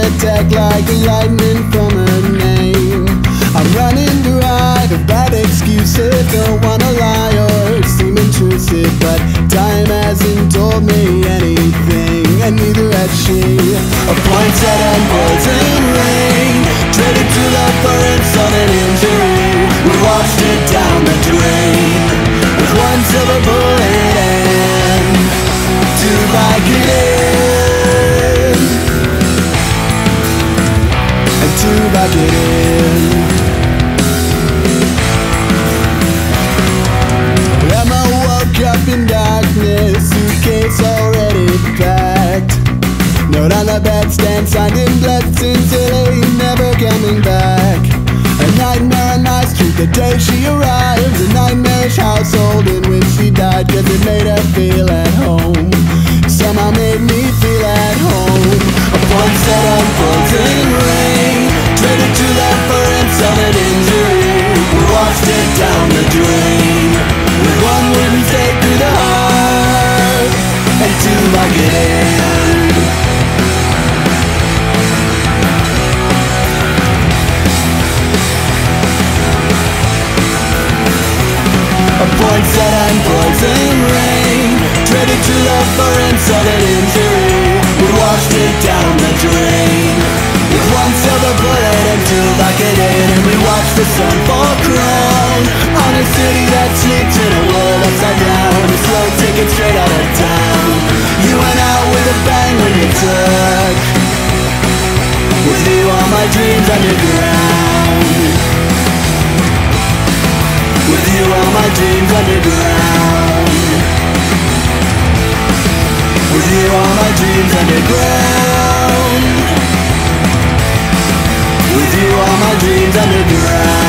attack like lightning from her name. I'm running to hide of bad excuses, don't wanna lie or seem intrusive, but time hasn't told me anything, and neither has she. A poinsettia and poison rain, traded to love for insult and injury. We washed it down the drain with one silver bullet and two Vicodin, and two Vicodin. Emma woke up in darkness, suitcase already packed. Note on the bedstand signed in blood, sincerely never coming back. A nightmare on my street the day she arrived, a nightmarish household in which she died, cause it made her feel at home, somehow made me feel at home. A poinsettia and poison rain, traded to love for insult and injury. We washed it down the drain with one wooden stake through the heart and two Vicodin. A poinsettia and poison rain, traded to love for insult and injury. We washed it down the drain with one silver bullet and two Vicodin. And we watched the sun fall crown on a city that sleeps in a world upside down. A slow ticket straight out of town. You went out with a bang when you took with you all my dreams underground. With you all my dreams underground. With you all my dreams underground. With you all my dreams underground.